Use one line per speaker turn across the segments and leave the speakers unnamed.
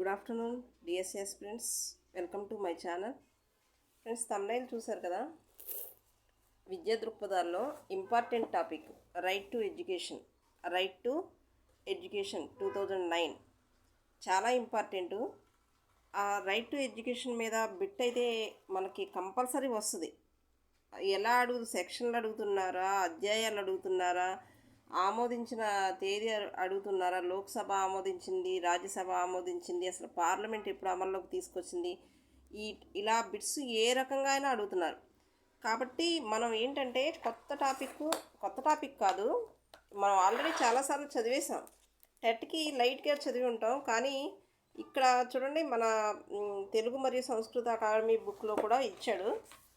Good afternoon DSS friends, welcome to my channel. Friends, thumbnail చూసారు కదా. విద్యా దృక్పథాల్లో important topic right to education. 2009 చాలా ఇంపార్టెంటు. ఆ రైట్ టు ఎడ్యుకేషన్ మీద బిట్ అయితే మనకి కంపల్సరీ వస్తుంది. ఎలా సెక్షన్లు అడుగుతున్నారా, అధ్యాయాలు అడుగుతున్నారా, ఆమోదించిన తేదీ అడుగుతున్నారా, లోక్సభ ఆమోదించింది, రాజ్యసభ ఆమోదించింది, అసలు పార్లమెంట్ ఎప్పుడు అమల్లోకి తీసుకొచ్చింది, ఇలా బిట్స్ ఏ రకంగా అయినా అడుగుతున్నారు. కాబట్టి మనం ఏంటంటే కొత్త టాపిక్ కాదు, మనం ఆల్రెడీ చాలాసార్లు చదివేసాం. టెట్కి లైట్గా చదివి ఉంటాం. కానీ ఇక్కడ చూడండి, మన తెలుగు మరియు సంస్కృత అకాడమీ బుక్లో కూడా ఇచ్చాడు.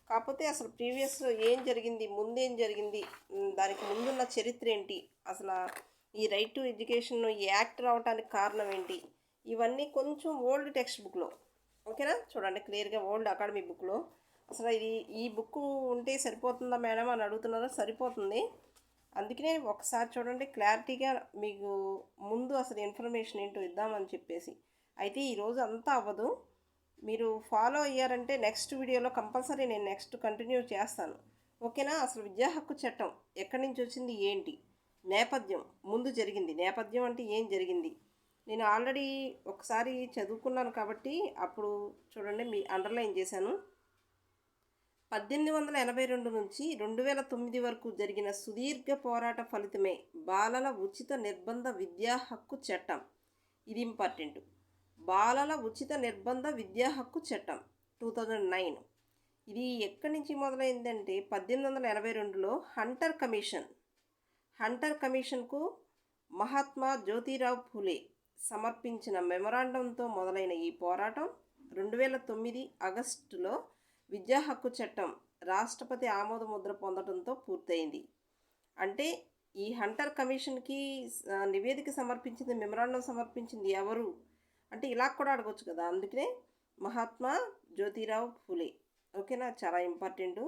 కాకపోతే అసలు ప్రీవియస్ ఏం జరిగింది, ముందేం జరిగింది, దానికి ముందున్న చరిత్ర ఏంటి, అసలు ఈ రైట్ టు ఎడ్యుకేషన్ ఈ యాక్ట్ రావడానికి కారణం ఏంటి, ఇవన్నీ కొంచెం ఓల్డ్ టెక్స్ట్ బుక్లో. ఓకేనా, చూడండి క్లియర్గా ఓల్డ్ అకాడమీ బుక్లో. అసలు ఈ బుక్ ఉంటే సరిపోతుందా మేడం అని అడుగుతున్నారో, సరిపోతుంది. అందుకనే ఒకసారి చూడండి క్లారిటీగా, మీకు ముందు అసలు ఇన్ఫర్మేషన్ ఏంటో ఇద్దామని చెప్పేసి. అయితే ఈరోజు అంతా అవ్వదు, మీరు ఫాలో అయ్యారంటే నెక్స్ట్ వీడియోలో కంపల్సరీ నేను నెక్స్ట్ కంటిన్యూ చేస్తాను. ఓకేనా. అసలు విద్యా హక్కు చట్టం ఎక్కడి నుంచి వచ్చింది, ఏంటి నేపథ్యం, ముందు జరిగింది నేపథ్యం అంటే ఏం జరిగింది, నేను ఆల్రెడీ ఒకసారి చదువుకున్నాను కాబట్టి అప్పుడు చూడండి మీ అండర్లైన్ చేశాను. 1882 నుంచి 2009 వరకు జరిగిన సుదీర్ఘ పోరాట ఫలితమే బాలల ఉచిత నిర్బంధ విద్యా హక్కు చట్టం. ఇది ఇంపార్టెంట్. బాలల ఉచిత నిర్బంధ విద్యా హక్కు చట్టం 2009. ఇది ఎక్కడి నుంచి మొదలైందంటే 1882లో హంటర్ కమిషన్కు మహాత్మా జ్యోతిరావు ఫులే సమర్పించిన మెమొరాండంతో మొదలైన ఈ పోరాటం 2009 ఆగస్టులో విద్యా హక్కు చట్టం రాష్ట్రపతి ఆమోద ముద్ర పొందడంతో పూర్తయింది. అంటే ఈ హంటర్ కమిషన్కి నివేదిక సమర్పించింది, మెమొరాండం సమర్పించింది ఎవరు అంటే ఇలా కూడా అడగొచ్చు కదా. అందుకనే మహాత్మా జ్యోతిరావు ఫులే. ఓకేనా, చాలా ఇంపార్టెంటు.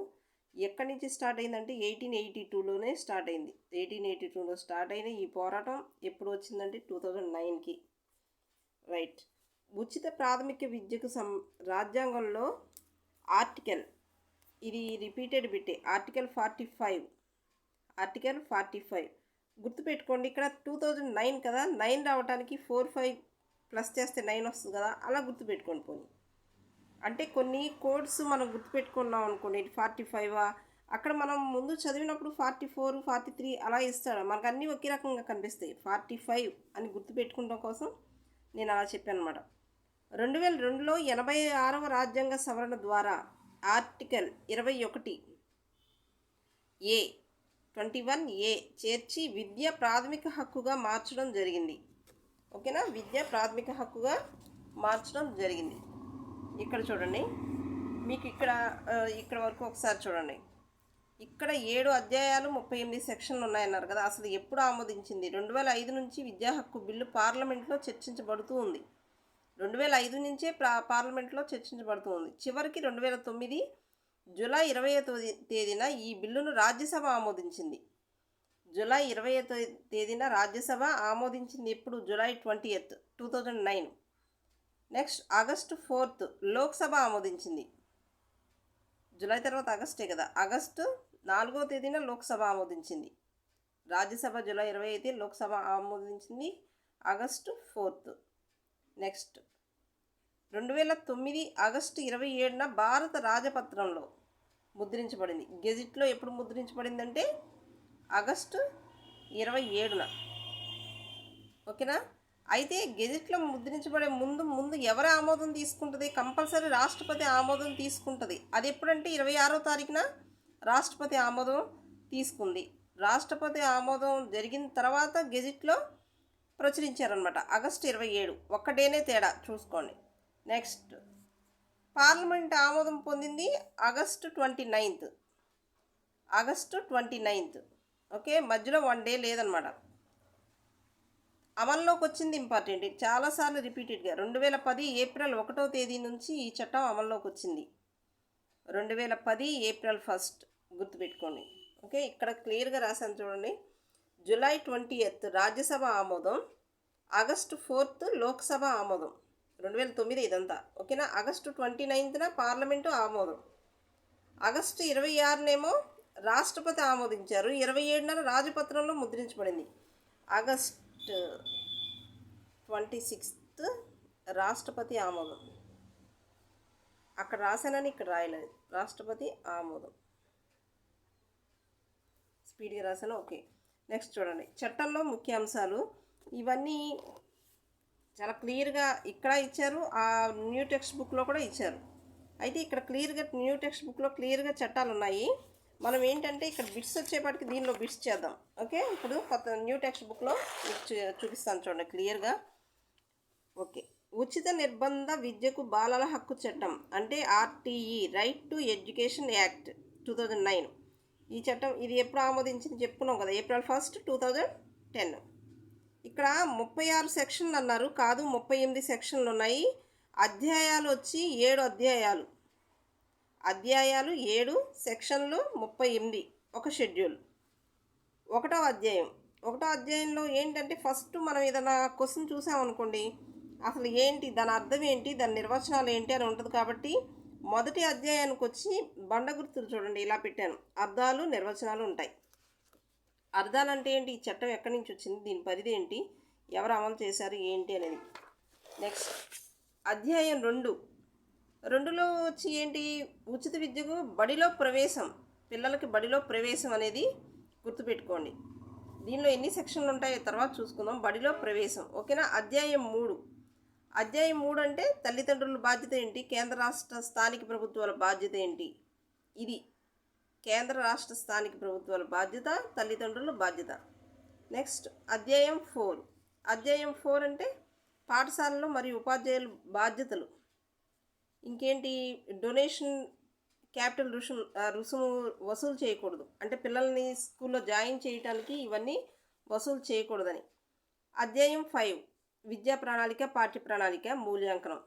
ఎక్కడి నుంచి స్టార్ట్ అయిందంటే 1882లోనే స్టార్ట్ అయింది. 1882లో స్టార్ట్ అయిన ఈ పోరాటం ఎప్పుడు వచ్చిందంటే 2009కి. రైట్. ఉచిత ప్రాథమిక విద్యకు రాజ్యాంగంలో ఆర్టికల్, ఇది రిపీటెడ్ బిట్టే, ఆర్టికల్ 45 గుర్తుపెట్టుకోండి. ఇక్కడ 2009 కదా, 9 రావడానికి 4, 5 ప్లస్ చేస్తే 9 వస్తుంది కదా, అలా గుర్తుపెట్టుకోండి. పోనీ అంటే కొన్ని కోడ్స్ మనం గుర్తుపెట్టుకున్నాం అనుకోండి, 45 అక్కడ మనం ముందు చదివినప్పుడు 44, 43 అలా ఇస్తాడు, మనకు అన్నీ ఒకే రకంగా కనిపిస్తాయి. 45 అని గుర్తుపెట్టుకోవడం కోసం నేను అలా చెప్పాను అనమాట. 2002లో 86వ రాజ్యాంగ సవరణ ద్వారా ఆర్టికల్ 21A చేర్చి విద్య ప్రాథమిక హక్కుగా మార్చడం జరిగింది. ఓకేనా, విద్య ప్రాథమిక హక్కుగా మార్చడం జరిగింది. ఇక్కడ చూడండి, మీకు ఇక్కడ వరకు ఒకసారి చూడండి. ఇక్కడ 7 అధ్యాయాలు 38 సెక్షన్లు ఉన్నాయన్నారు కదా. అసలు ఎప్పుడు ఆమోదించింది? 2005 నుంచి విద్యా హక్కు బిల్లు పార్లమెంట్లో చర్చించబడుతూ ఉంది. 2005 నుంచే పార్లమెంట్లో చర్చించబడుతూ ఉంది. చివరికి 2009 జూలై 20వ తేదీన ఈ బిల్లును రాజ్యసభ ఆమోదించింది. జూలై 20వ తేదీన రాజ్యసభ ఆమోదించింది. ఎప్పుడు? July 20th 2009. Next August 4th Lok Sabha ఆమోదించింది. జూలై తర్వాత ఆగస్టే కదా, ఆగస్టు 4వ తేదీన లోక్సభ ఆమోదించింది. రాజ్యసభ జూలై 20 అయితే లోక్సభ ఆమోదించింది ఆగస్టు 4th. నెక్స్ట్ 2009 ఆగస్టు 27న భారత రాజపత్రంలో ముద్రించబడింది. గెజిట్లో ఎప్పుడు ముద్రించబడిందంటే ఆగస్టు 27న. ఓకేనా. అయితే గెజిట్లో ముద్రించబడే ముందు ఎవరి ఆమోదం తీసుకుంటుంది? కంపల్సరీ రాష్ట్రపతి ఆమోదం తీసుకుంటుంది. అది ఎప్పుడంటే 26వ తారీఖున రాష్ట్రపతి ఆమోదం తీసుకుంది. రాష్ట్రపతి ఆమోదం జరిగిన తర్వాత గెజిట్లో ప్రచురించారనమాట. ఆగస్టు 27, ఒక్క డేనే తేడా చూసుకోండి. నెక్స్ట్ పార్లమెంట్ ఆమోదం పొందింది ఆగస్టు 29. ఓకే, మధ్యలో 1 డే లేదనమాట. అమల్లోకి వచ్చింది ఇంపార్టెంట్, చాలాసార్లు రిపీటెడ్గా 2010 ఏప్రిల్ 1వ తేదీ నుంచి ఈ చట్టం అమల్లోకి వచ్చింది. 2010 ఏప్రిల్ 1 గుర్తుపెట్టుకోండి. ఓకే, ఇక్కడ క్లియర్గా రాశాను చూడండి. జూలై 20th రాజ్యసభ ఆమోదం, ఆగస్టు 4th లోక్సభ ఆమోదం. 2009 ఇదంతా, ఓకేనా. ఆగస్టు 29న పార్లమెంటు ఆమోదం, ఆగస్టు 26నేమో రాష్ట్రపతి ఆమోదించారు, 27న రాజపత్రంలో ముద్రించబడింది. ఆగస్టు 26th రాష్ట్రపతి ఆమోదం. అక్కడ రాశానని ఇక్కడ రాయలేదు. రాష్ట్రపతి ఆమోదం స్పీడ్గా రాశాను. ఓకే, నెక్స్ట్ చూడండి. చట్టంలో ముఖ్యాంశాలు ఇవన్నీ చాలా క్లియర్గా ఇక్కడ ఇచ్చారు, ఆ న్యూ టెక్స్ట్ బుక్లో కూడా ఇచ్చారు. అయితే ఇక్కడ క్లియర్గా న్యూ టెక్స్ట్ బుక్లో క్లియర్గా చట్టాలు ఉన్నాయి. మనం ఏంటంటే ఇక్కడ బిట్స్ వచ్చేపాటికి దీనిలో బిట్స్ చేద్దాం. ఓకే, ఇప్పుడు కొత్త న్యూ టెక్స్ట్ బుక్లో చూపిస్తాను చూడండి క్లియర్గా. ఓకే, ఉచిత నిర్బంధ విద్యకు బాలల హక్కు చట్టం అంటే RTE, right to education act 2009. ఈ చట్టం ఇది ఎప్పుడు ఆమోదించింది చెప్పుకున్నాం కదా, April 1st, 2010. ఇక్కడ 36 సెక్షన్లు అన్నారు, కాదు 38 సెక్షన్లు ఉన్నాయి. అధ్యాయాలు వచ్చి 7 అధ్యాయాలు, 7 సెక్షన్లు 38, ఒక షెడ్యూల్. ఒకటో అధ్యాయంలో ఏంటంటే ఫస్ట్ మనం ఏదైనా క్వశ్చన్ చూసామనుకోండి, అసలు ఏంటి దాని అర్థం ఏంటి, దాని నిర్వచనాలు ఏంటి అని ఉంటుంది. కాబట్టి మొదటి అధ్యాయానికి వచ్చి బండ గుర్తులు చూడండి ఇలా పెట్టాను, అర్థాలు నిర్వచనాలు ఉంటాయి. అర్థాలు అంటే ఏంటి, ఈ చట్టం ఎక్కడి నుంచి వచ్చింది, దీని పరిధి ఏంటి, ఎవరు అమలు చేశారు ఏంటి అనేది. నెక్స్ట్ అధ్యాయం 2లో వచ్చి ఏంటి, ఉచిత విద్యకు బడిలో ప్రవేశం, పిల్లలకి బడిలో ప్రవేశం అనేది గుర్తుపెట్టుకోండి. దీనిలో ఎన్ని సెక్షన్లు ఉంటాయో తర్వాత చూసుకుందాం. బడిలో ప్రవేశం, ఓకేనా. అధ్యాయం 3 అంటే తల్లిదండ్రుల బాధ్యత ఏంటి, కేంద్ర రాష్ట్ర స్థానిక ప్రభుత్వాల బాధ్యత ఏంటి. ఇది కేంద్ర రాష్ట్ర స్థానిక ప్రభుత్వాల బాధ్యత, తల్లిదండ్రుల బాధ్యత. నెక్స్ట్ అధ్యాయం 4 అంటే పాఠశాలలో మరియు ఉపాధ్యాయుల బాధ్యతలు. ఇంకేంటి, డొనేషన్, క్యాపిటల్ రుసుము వసూలు చేయకూడదు, అంటే పిల్లల్ని స్కూల్లో జాయిన్ చేయడానికి ఇవన్నీ వసూలు చేయకూడదని. అధ్యాయం 5 విద్యా ప్రణాళిక, పాఠ్య ప్రణాళిక, మూల్యాంకనం.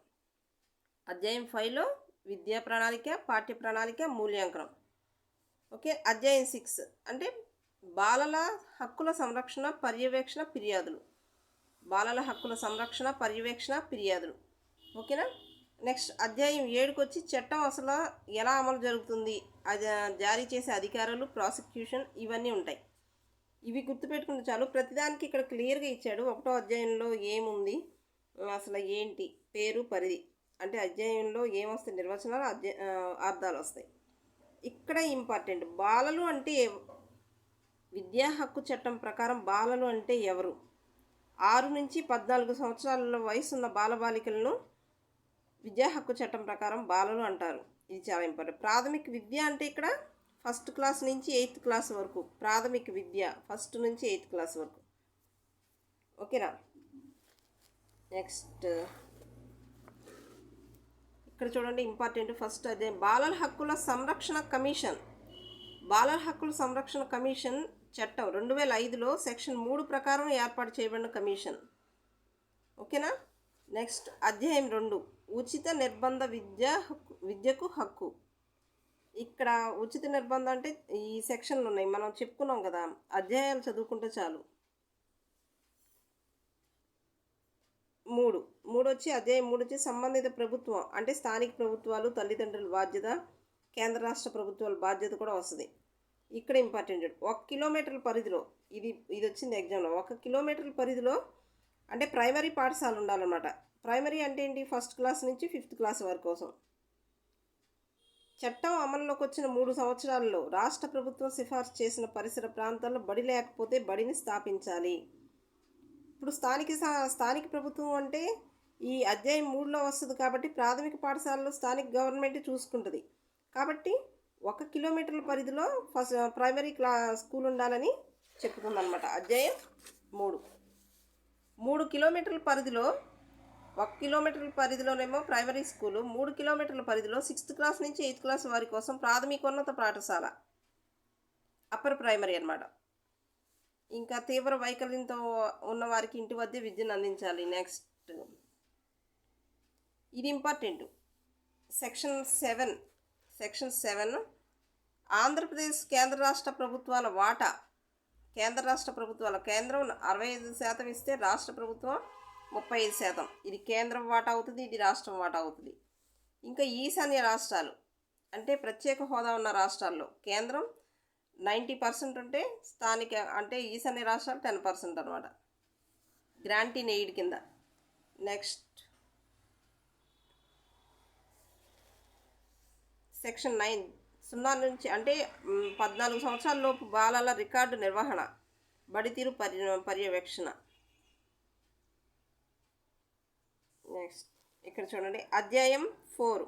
అధ్యాయం 5లో విద్యా ప్రణాళిక, పాఠ్య ప్రణాళిక, మూల్యాంకనం. ఓకే, అధ్యాయం 6 అంటే బాలల హక్కుల సంరక్షణ, పర్యవేక్షణ, ఫిర్యాదులు. బాలల హక్కుల సంరక్షణ, పర్యవేక్షణ, ఫిర్యాదులు, ఓకేనా. నెక్స్ట్ అధ్యాయం 7కి వచ్చి చట్టం అసలు ఎలా అమలు జరుగుతుంది, అది జారీ చేసే అధికారులు, ప్రాసిక్యూషన్, ఇవన్నీ ఉంటాయి. ఇవి గుర్తుపెట్టుకుంటే చాలు. ప్రతిదానికి ఇక్కడ క్లియర్గా ఇచ్చాడు. ఒకటో అధ్యాయంలో ఏముంది, అసలు ఏంటి, పేరు, పరిధి, అంటే అధ్యాయంలో ఏమొస్తాయి, నిర్వచనాలు, అర్థాలు వస్తాయి. ఇక్కడ ఇంపార్టెంట్, బాలలు అంటే విద్యా హక్కు చట్టం ప్రకారం బాలలు అంటే ఎవరు. 6 నుంచి 14 సంవత్సరాల వయసున్న బాలబాలికలను విద్యా హక్కు చట్టం ప్రకారం బాలలు అంటారు. ఇది చాలా ఇంపార్టెంట్. ప్రాథమిక విద్య అంటే ఇక్కడ 1st క్లాస్ నుంచి 8th క్లాస్ వరకు, ప్రాథమిక విద్య 1st నుంచి 8th క్లాస్ వరకు, ఓకేనా. నెక్స్ట్ ఇక్కడ చూడండి ఇంపార్టెంట్. ఫస్ట్ అదే బాలల హక్కుల సంరక్షణ కమిషన్. బాలల హక్కుల సంరక్షణ కమిషన్ చట్టం 2005లో సెక్షన్ 3 ప్రకారం ఏర్పాటు చేయబడిన కమిషన్, ఓకేనా. నెక్స్ట్ అధ్యాయం 2 ఉచిత నిర్బంధ విద్యకు హక్కు. ఇక్కడ ఉచిత నిర్బంధం అంటే ఈ సెక్షన్లు ఉన్నాయి, మనం చెప్పుకున్నాం కదా, అధ్యాయాలు చదువుకుంటే చాలు. 3 వచ్చి అధ్యాయం 3 వచ్చి సంబంధిత ప్రభుత్వం అంటే స్థానిక ప్రభుత్వాలు, తల్లిదండ్రుల బాధ్యత, కేంద్ర రాష్ట్ర ప్రభుత్వాల బాధ్యత కూడా వస్తుంది. ఇక్కడ ఇంపార్టెంట్, 1 కిలోమీటర్ల పరిధిలో, ఇది వచ్చింది ఎగ్జామ్లో. 1 కిలోమీటర్ల పరిధిలో అంటే ప్రైమరీ పాఠశాల ఉండాలన్నమాట. ప్రైమరీ అంటే ఏంటి, 1st క్లాస్ నుంచి 5th క్లాస్ వరకు కోసం. చట్టం అమల్లోకి వచ్చిన 3 సంవత్సరాల్లో రాష్ట్ర ప్రభుత్వం సిఫార్సు చేసిన పరిసర ప్రాంతాల్లో బడి లేకపోతే బడిని స్థాపించాలి. ఇప్పుడు స్థానిక ప్రభుత్వం అంటే ఈ అధ్యాయం 3లో వస్తుంది. కాబట్టి ప్రాథమిక పాఠశాలలో స్థానిక గవర్నమెంట్ చూసుకుంటుంది. కాబట్టి 1 కిలోమీటర్ల పరిధిలో ప్రైమరీ స్కూల్ ఉండాలని చెప్పుకుందనమాట అధ్యాయం 3. 3 కిలోమీటర్ల పరిధిలో 1 కిలోమీటర్ల పరిధిలోనేమో ప్రైమరీ స్కూలు, 3 కిలోమీటర్ల పరిధిలో 6th క్లాస్ నుంచి 8th క్లాస్ వారి కోసం ప్రాథమికోన్నత పాఠశాల, అప్పర్ ప్రైమరీ అన్నమాట. ఇంకా తీవ్ర వైకల్యంతో ఉన్న వారికి ఇంటి వద్ద విద్యను అందించాలి. నెక్స్ట్ ఇది ఇంపార్టెంట్, సెక్షన్ 7 ఆంధ్రప్రదేశ్ కేంద్ర రాష్ట్ర ప్రభుత్వాల వాటా. కేంద్రం 65% ఇస్తే రాష్ట్ర ప్రభుత్వం 35%. ఇది కేంద్రం వాటా అవుతుంది, ఇది రాష్ట్రం వాటా అవుతుంది. ఇంకా ఈశాన్య రాష్ట్రాలు అంటే ప్రత్యేక హోదా ఉన్న రాష్ట్రాల్లో కేంద్రం 90% ఉంటే స్థానిక అంటే ఈశాన్య రాష్ట్రాలు 10% అనమాట, గ్రాంట్ ఇన్ ఎయిడ్ కింద. నెక్స్ట్ సెక్షన్ 9 0 నుంచి అంటే 14 సంవత్సరాల లోపు బాలల రికార్డు నిర్వహణ, బడితీరు పర్యవేక్షణ. నెక్స్ట్ ఇక్కడ చూడండి అధ్యాయం 4.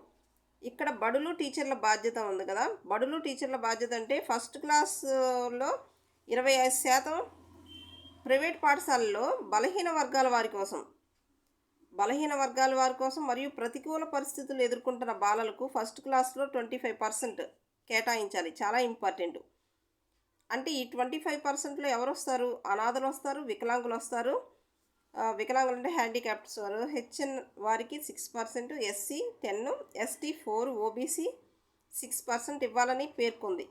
ఇక్కడ బడులు టీచర్ల బాధ్యత ఉంది కదా. బడులు టీచర్ల బాధ్యత అంటే ఫస్ట్ క్లాస్లో 25% ప్రైవేట్ పాఠశాలల్లో బలహీన వర్గాల వారి కోసం మరియు ప్రతికూల పరిస్థితులు ఎదుర్కొంటున్న బాలలకు ఫస్ట్ క్లాస్లో 25% కేటాయించాలి. చాలా ఇంపార్టెంట్. అంటే ఈ 25%లో ఎవరు వస్తారు? అనాథలు వస్తారు, వికలాంగులు వస్తారు. వికలాంగులు అంటే హ్యాండిక్యాప్డ్స్ వారు. హెచ్ఎన్ వారికి 6%, ఎస్సీ 10, ఎస్టీ 4, ఓబీసీ 6% ఇవ్వాలని పేర్కొంది.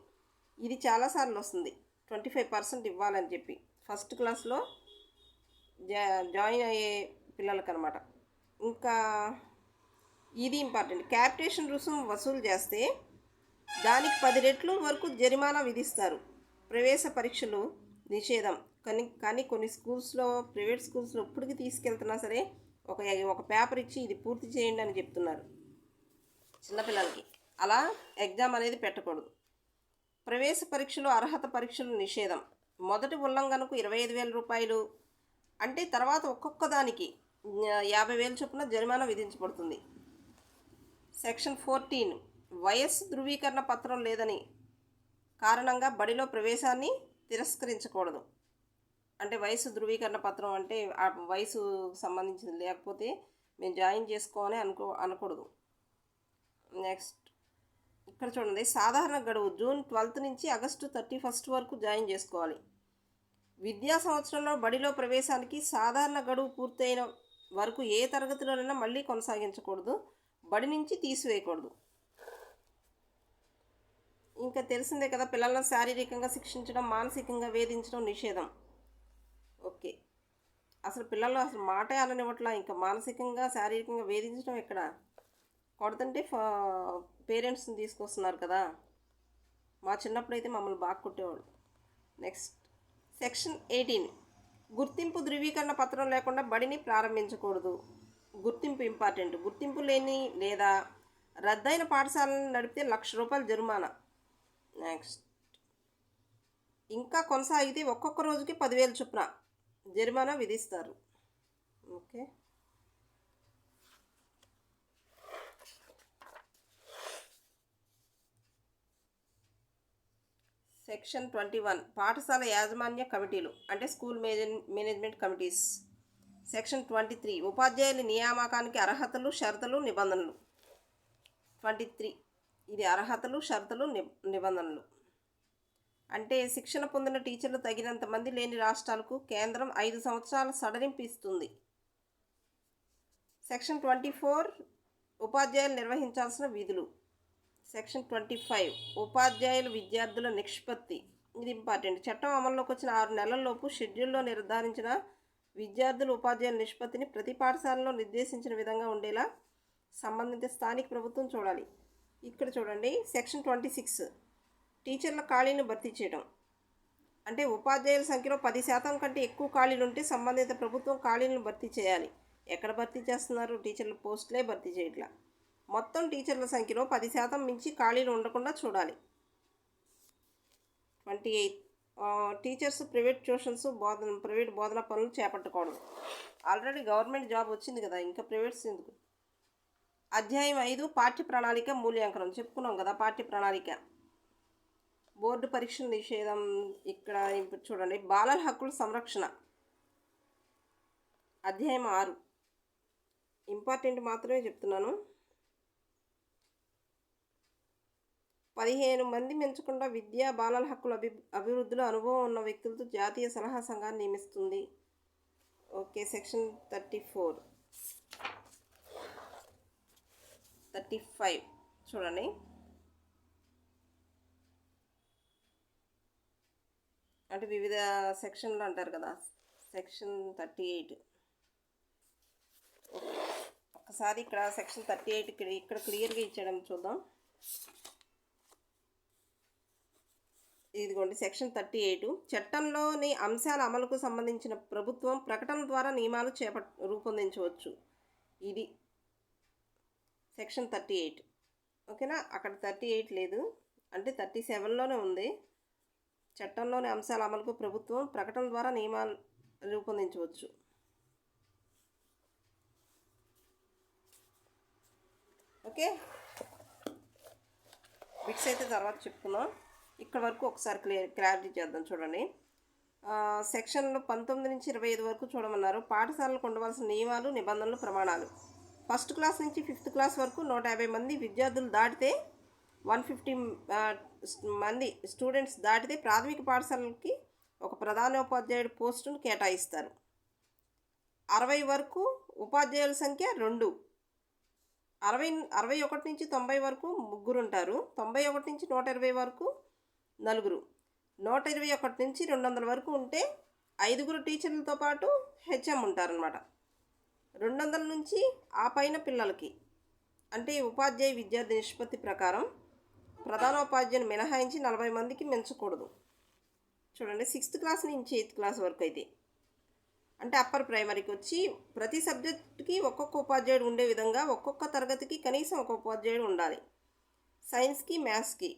ఇది చాలాసార్లు వస్తుంది 25% ఇవ్వాలని చెప్పి ఫస్ట్ క్లాస్లో జాయిన్ అయ్యే పిల్లలకు అనమాట. ఇంకా ఇది ఇంపార్టెంట్. క్యాపిటేషన్ రుసుము వసూలు చేస్తే దానికి 10 రెట్లు వరకు జరిమానా విధిస్తారు. ప్రవేశ పరీక్షలు నిషేధం. కానీ కొన్ని స్కూల్స్లో, ప్రైవేట్ స్కూల్స్లో ఇప్పటికి తీసుకెళ్తున్నా సరే ఒక పేపర్ ఇచ్చి ఇది పూర్తి చేయండి అని చెప్తున్నారు చిన్నపిల్లలకి. అలా ఎగ్జామ్ అనేది పెట్టకూడదు. ప్రవేశ పరీక్షలు, అర్హత పరీక్షలు నిషేధం. మొదటి ఉల్లంఘనకు 25,000 రూపాయలు, అంటే తర్వాత ఒక్కొక్క దానికి 50,000 చొప్పున జరిమానా విధించబడుతుంది. సెక్షన్ 14 వయస్సు ధృవీకరణ పత్రం లేదని కారణంగా బడిలో ప్రవేశాన్ని తిరస్కరించకూడదు. అంటే వయసు ధృవీకరణ పత్రం అంటే ఆ వయసు సంబంధించింది లేకపోతే మేము జాయిన్ చేసుకోవాలని అనకూడదు. నెక్స్ట్ ఇక్కడ చూడండి సాధారణ గడువు జూన్ 12 నుంచి ఆగస్టు 31 వరకు జాయిన్ చేసుకోవాలి. విద్యా సంవత్సరంలో బడిలో ప్రవేశానికి సాధారణ గడువు పూర్తయిన వరకు ఏ తరగతిలోనైనా మళ్ళీ కొనసాగించకూడదు, బడి నుంచి తీసివేయకూడదు. ఇంకా తెలిసిందే కదా, పిల్లలను శారీరకంగా శిక్షించడం, మానసికంగా వేధించడం నిషేధం. ఓకే, అసలు పిల్లలు అసలు మాటే అననివ్వట్లా, ఇంకా మానసికంగా శారీరకంగా వేధించడం ఎక్కడ? కొడుతుంటే పేరెంట్స్ని తీసుకొస్తున్నారు కదా. మా చిన్నప్పుడు అయితే మమ్మల్ని బాగా కొట్టేవాళ్ళు. నెక్స్ట్ సెక్షన్ 18 గుర్తింపు ధృవీకరణ పత్రం లేకుండా బడిని ప్రారంభించకూడదు. గుర్తింపు ఇంపార్టెంట్. గుర్తింపు లేని లేదా రద్దయిన పాఠశాలను నడిపితే ₹1,00,000 జరిమానా. నెక్స్ట్ ఇంకా కొనసాగితే ఒక్కొక్క రోజుకి 10,000 చొప్పున జరిమానా విధిస్తారు. ఓకే, సెక్షన్ 21 పాఠశాల యాజమాన్య కమిటీలు అంటే స్కూల్ మేనేజ్మెంట్ కమిటీస్. సెక్షన్ 23 ఉపాధ్యాయుల నియామకానికి అర్హతలు, షరతులు, నిబంధనలు. 23 ఇది అర్హతలు, షరతులు, నిబంధనలు. అంటే శిక్షణ పొందిన టీచర్లు తగినంత మంది లేని రాష్ట్రాలకు కేంద్రం 5 సంవత్సరాల సడలింపు ఇస్తుంది. సెక్షన్ 24 ఉపాధ్యాయులు నిర్వహించాల్సిన విధులు. సెక్షన్ 25 ఉపాధ్యాయులు విద్యార్థుల నిష్పత్తి. ఇది ఇంపార్టెంట్. చట్టం అమల్లోకి వచ్చిన 6 నెలల్లోపు షెడ్యూల్లో నిర్ధారించిన విద్యార్థుల ఉపాధ్యాయుల నిష్పత్తిని ప్రతి పాఠశాలలో నిర్దేశించిన విధంగా ఉండేలా సంబంధిత స్థానిక ప్రభుత్వం చూడాలి. ఇక్కడ చూడండి సెక్షన్ 26 టీచర్ల ఖాళీని భర్తీ చేయడం. అంటే ఉపాధ్యాయుల సంఖ్యలో 10% కంటే ఎక్కువ ఖాళీలు ఉంటే సంబంధిత ప్రభుత్వం ఖాళీలను భర్తీ చేయాలి. ఎక్కడ భర్తీ చేస్తున్నారు? టీచర్ల పోస్టులే భర్తీ చేయట్లా. మొత్తం టీచర్ల సంఖ్యలో 10% మించి ఖాళీలు ఉండకుండా చూడాలి. 28 టీచర్స్ ప్రైవేట్ ట్యూషన్స్ ప్రైవేట్ బోధన పనులు చేపట్టకూడదు. ఆల్రెడీ గవర్నమెంట్ జాబ్ వచ్చింది కదా, ఇంకా ప్రైవేట్స్ ఎందుకు? అధ్యాయం 5 పాఠ్య ప్రణాళిక మూల్యాంకనం. చెప్పుకున్నాం కదా పాఠ్య ప్రణాళిక. బోర్డు పరీక్షల నిషేధం. ఇక్కడ ఇప్పుడు చూడండి బాలల హక్కుల సంరక్షణ. అధ్యాయం 6 ఇంపార్టెంట్ మాత్రమే చెప్తున్నాను. 15 మంది మించకుండా విద్యా బాలల హక్కుల అభివృద్ధిలో అనుభవం ఉన్న వ్యక్తులతో జాతీయ సలహా సంఘాన్ని నియమిస్తుంది. ఓకే, సెక్షన్ 34 35 చూడండి. అంటే వివిధ సెక్షన్లు అంటారు కదా. సెక్షన్ 38 ఒకసారి ఇక్కడ సెక్షన్ 38 ఇక్కడ క్లియర్గా ఇచ్చాడని చూద్దాం. ఇదిగోండి సెక్షన్ 38 చట్టంలోని అంశాల అమలుకు సంబంధించిన ప్రభుత్వం ప్రకటన ద్వారా నియమాలు రూపొందించవచ్చు. ఇది సెక్షన్ 38. ఓకేనా, అక్కడ 38 లేదు, అంటే 37లోనే ఉంది. చట్టంలోని అంశాల అమలుకు ప్రభుత్వం ప్రకటన ద్వారా నియమాలు రూపొందించవచ్చు. ఓకే, బిట్స్ అయితే తర్వాత చెప్పుకుందాం. ఇక్కడ వరకు ఒకసారి క్లారిటీ చేద్దాం. చూడండి, సెక్షన్లు 19 నుంచి 25 వరకు చూడమన్నారు. పాఠశాలలకు ఉండవలసిన నియమాలు, నిబంధనలు, ప్రమాణాలు. ఫస్ట్ క్లాస్ నుంచి 5th క్లాస్ వరకు 150 మంది విద్యార్థులు దాటితే 150 మంది స్టూడెంట్స్ దాటితే ప్రాథమిక పాఠశాలకి ఒక ప్రధానోపాధ్యాయుడు పోస్టును కేటాయిస్తారు. 60 వరకు ఉపాధ్యాయుల సంఖ్య 2. 61 నుంచి 90 వరకు 3 ఉంటారు. 91 నుంచి 120 వరకు 4. 121 నుంచి 200 వరకు ఉంటే 5 టీచర్లతో పాటు హెచ్ఎం ఉంటారనమాట. 200 నుంచి ఆ పైన పిల్లలకి, అంటే ఉపాధ్యాయ విద్యార్థి నిష్పత్తి ప్రకారం ప్రధానోపాధ్యాయుని మినహాయించి 40 మందికి మించకూడదు. చూడండి, 6th క్లాస్ నుంచి 8th క్లాస్ వరకు అయితే, అంటే అప్పర్ ప్రైమరీకి వచ్చి ప్రతి సబ్జెక్టుకి ఒక్కొక్క ఉపాధ్యాయుడు ఉండే విధంగా ఒక్కొక్క తరగతికి కనీసం ఒక ఉపాధ్యాయుడు ఉండాలి. సైన్స్కి, మ్యాథ్స్కి,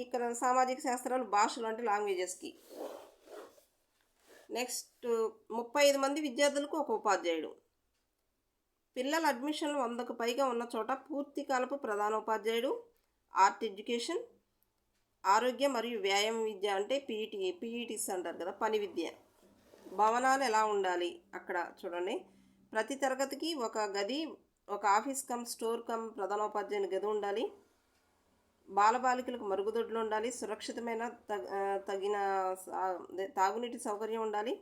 ఇక్కడ సామాజిక శాస్త్రాలు, భాషలు అంటే లాంగ్వేజెస్కి. నెక్స్ట్ 35 మంది విద్యార్థులకు ఒక ఉపాధ్యాయుడు. పిల్లల అడ్మిషన్లు 100కు పైగా ఉన్న చోట పూర్తి కాలపు ప్రధానోపాధ్యాయుడు. ఆర్ట్ ఎడ్యుకేషన్, ఆరోగ్య మరియు వ్యాయామ విద్య అంటే పీఈటీస్ అంటారు కదా, పని విద్య. భవనాలు ఎలా ఉండాలి అక్కడ చూడండి, ప్రతి తరగతికి ఒక గది, ఒక ఆఫీస్ కమ్ స్టోర్ కమ్ ప్రధానోపాధ్యాయుని గది ఉండాలి. బాలబాలికలకు మరుగుదొడ్లు ఉండాలి. సురక్షితమైన తగిన తాగునీటి సౌకర్యం ఉండాలి.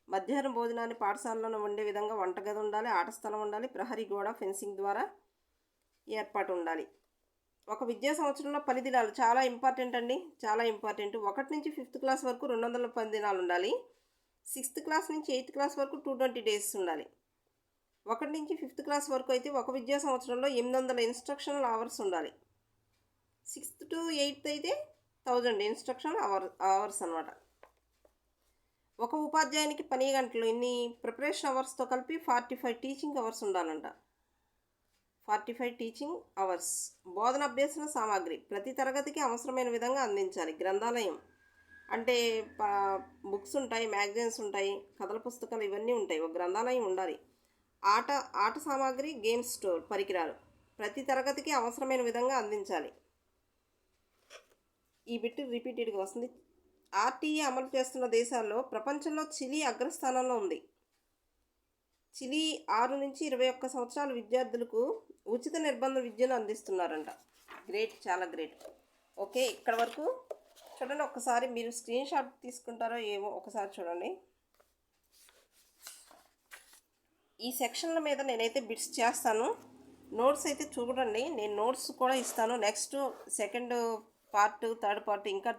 మధ్యాహ్నం భోజనాన్ని పాఠశాలలో ఉండే విధంగా వంటగది ఉండాలి. ఆట స్థలం ఉండాలి. ప్రహరీ గోడ ఫెన్సింగ్ ద్వారా ఏర్పాటు ఉండాలి. ఒక విద్యా సంవత్సరంలో 10 దినాలు చాలా ఇంపార్టెంట్ అండి, చాలా ఇంపార్టెంట్. 1 నుంచి 5th క్లాస్ వరకు 210 దినాలు ఉండాలి. 6th క్లాస్ నుంచి 8th క్లాస్ వరకు 220 డేస్ ఉండాలి. 1 నుంచి 5th క్లాస్ వరకు అయితే ఒక విద్యా సంవత్సరంలో 800 ఇన్స్ట్రక్షనల్ అవర్స్ ఉండాలి. 6th to 8th అయితే 1000 ఇన్స్ట్రక్షనల్ అవర్స్ అనమాట. ఒక ఉపాధ్యాయునికి 12 గంటలు, ఇన్ని ప్రిపరేషన్ అవర్స్తో కలిపి 45 టీచింగ్ అవర్స్ ఉండాలంట. 45 టీచింగ్ అవర్స్. బోధన అభ్యసన సామాగ్రి ప్రతి తరగతికి అవసరమైన విధంగా అందించాలి. గ్రంథాలయం అంటే బుక్స్ ఉంటాయి, మ్యాగజైన్స్ ఉంటాయి, కథల పుస్తకాలు ఇవన్నీ ఉంటాయి. ఒక గ్రంథాలయం ఉండాలి. ఆట సామాగ్రి, గేమ్స్ స్టోర్ పరికరాలు ప్రతి తరగతికి అవసరమైన విధంగా అందించాలి. ఈ బిట్ రిపీటెడ్గా వస్తుంది. ఆర్టీఏ అమలు చేస్తున్న దేశాల్లో ప్రపంచంలో చిలీ అగ్రస్థానంలో ఉంది. చిలీ 6 నుంచి 21 సంవత్సరాల విద్యార్థులకు ఉచిత నిర్బంధ విద్యను అందిస్తున్నారంట. గ్రేట్, చాలా గ్రేట్. ఓకే, ఇక్కడ వరకు చూడండి. ఒకసారి మీరు స్క్రీన్ షాట్ తీసుకుంటారో ఏమో ఒకసారి చూడండి. ఈ సెక్షన్ల మీద నేనైతే బిట్స్ చేస్తాను. నోట్స్ అయితే చూడండి, నేను నోట్స్ కూడా ఇస్తాను. Next second part, third part, ఇంకా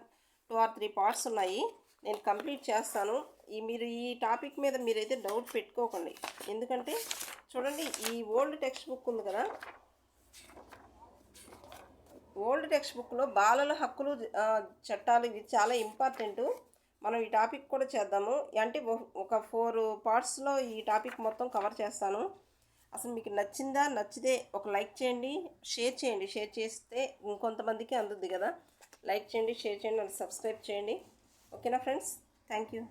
2 or 3 పార్ట్స్ ఉన్నాయి. నేను కంప్లీట్ చేస్తాను. మీరు ఈ టాపిక్ మీద మీరైతే డౌట్ పెట్టుకోకండి. ఎందుకంటే చూడండి, ఈ ఓల్డ్ టెక్స్ట్ బుక్ ఉంది కదా, ఓల్డ్ టెక్స్ట్ బుక్లో బాలల హక్కులు, చట్టాలు ఇవి చాలా ఇంపార్టెంట్. మనం ఈ టాపిక్ కూడా చేద్దాము. అంటే ఒక 4 పార్ట్స్లో ఈ టాపిక్ మొత్తం కవర్ చేస్తాను. అసలు మీకు నచ్చితే ఒక లైక్ చేయండి, షేర్ చేయండి. షేర్ చేస్తే ఇంకొంతమందికి అందుద్ది కదా. లైక్ చేయండి, షేర్ చేయండి, అండ్ సబ్స్క్రైబ్ చేయండి. ఓకేనా ఫ్రెండ్స్, థ్యాంక్ యూ.